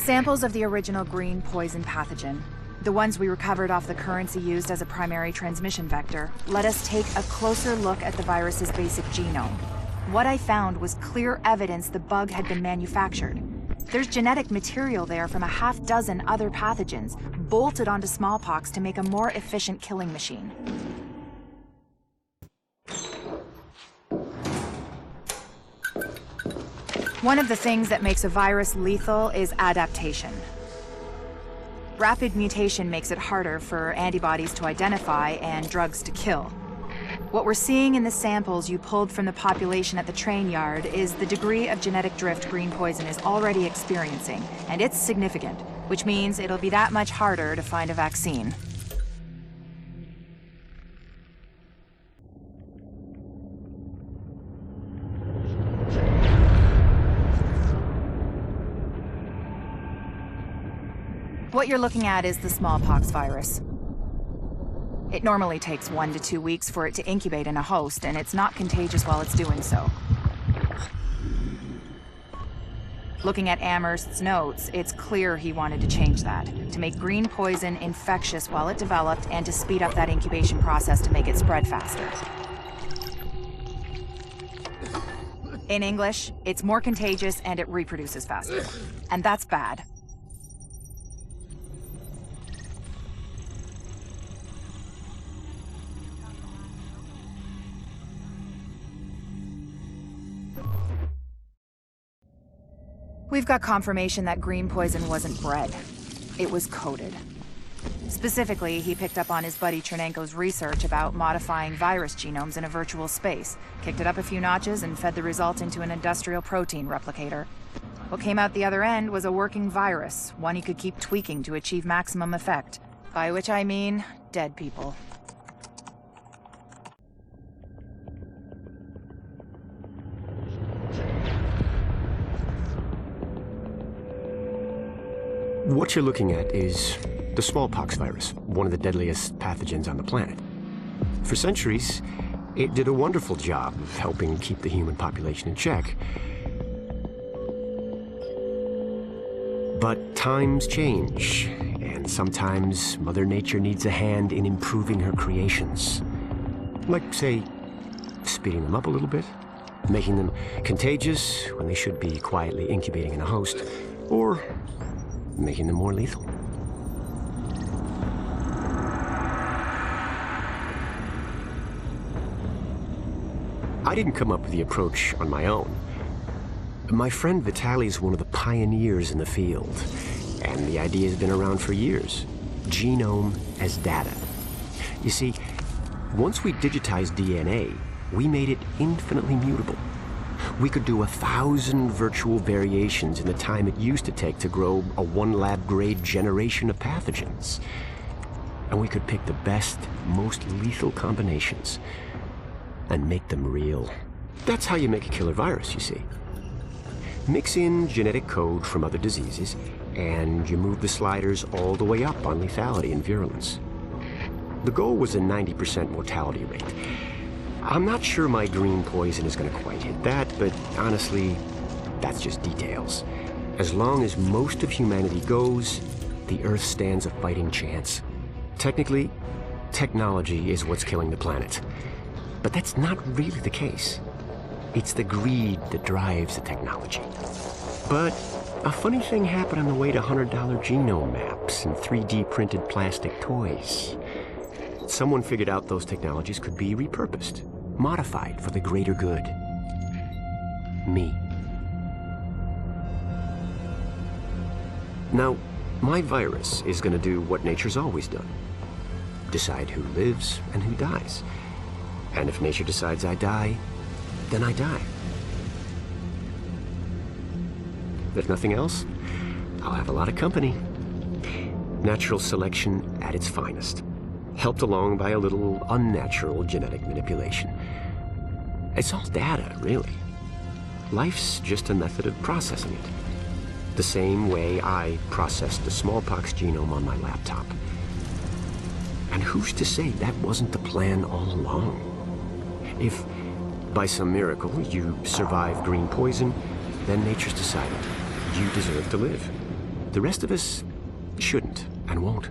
Samples of the original green poison pathogen, the ones we recovered off the currency used as a primary transmission vector, let us take a closer look at the virus's basic genome. What I found was clear evidence the bug had been manufactured. There's genetic material there from a half-dozen other pathogens, bolted onto smallpox to make a more efficient killing machine. One of the things that makes a virus lethal is adaptation. Rapid mutation makes it harder for antibodies to identify and drugs to kill. What we're seeing in the samples you pulled from the population at the train yard is the degree of genetic drift green poison is already experiencing, and it's significant, which means it'll be that much harder to find a vaccine. What you're looking at is the smallpox virus. It normally takes 1 to 2 weeks for it to incubate in a host, and it's not contagious while it's doing so. Looking at Amherst's notes, it's clear he wanted to change that, to make green poison infectious while it developed, and to speed up that incubation process to make it spread faster. In English, it's more contagious and it reproduces faster. And that's bad. We've got confirmation that green poison wasn't bred. It was coded. Specifically, he picked up on his buddy Chernenko's research about modifying virus genomes in a virtual space, kicked it up a few notches, and fed the result into an industrial protein replicator. What came out the other end was a working virus, one he could keep tweaking to achieve maximum effect. By which I mean, dead people. What you're looking at is the smallpox virus, one of the deadliest pathogens on the planet. For centuries, it did a wonderful job of helping keep the human population in check. But times change, and sometimes Mother Nature needs a hand in improving her creations. Like, say, speeding them up a little bit, making them contagious when they should be quietly incubating in a host, or making them more lethal. I didn't come up with the approach on my own. My friend Vitaly is one of the pioneers in the field, and the idea has been around for years. Genome as data. You see, once we digitized DNA, we made it infinitely mutable. We could do 1,000 virtual variations in the time it used to take to grow a 1 lab-grade generation of pathogens. And we could pick the best, most lethal combinations and make them real. That's how you make a killer virus, you see. Mix in genetic code from other diseases, and you move the sliders all the way up on lethality and virulence. The goal was a 90% mortality rate. I'm not sure my green poison is going to quite hit that, but honestly, that's just details. As long as most of humanity goes, the Earth stands a fighting chance. Technically, technology is what's killing the planet. But that's not really the case. It's the greed that drives the technology. But a funny thing happened on the way to $100 genome maps and 3D printed plastic toys. Someone figured out those technologies could be repurposed, modified for the greater good. Me. Now, my virus is going to do what nature's always done. Decide who lives and who dies. And if nature decides I die, then I die. If nothing else, I'll have a lot of company. Natural selection at its finest, helped along by a little unnatural genetic manipulation. It's all data, really. Life's just a method of processing it. The same way I processed the smallpox genome on my laptop. And who's to say that wasn't the plan all along? If, by some miracle, you survive green poison, then nature's decided you deserve to live. The rest of us shouldn't and won't.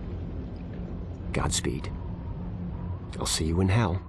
Godspeed. I'll see you in hell.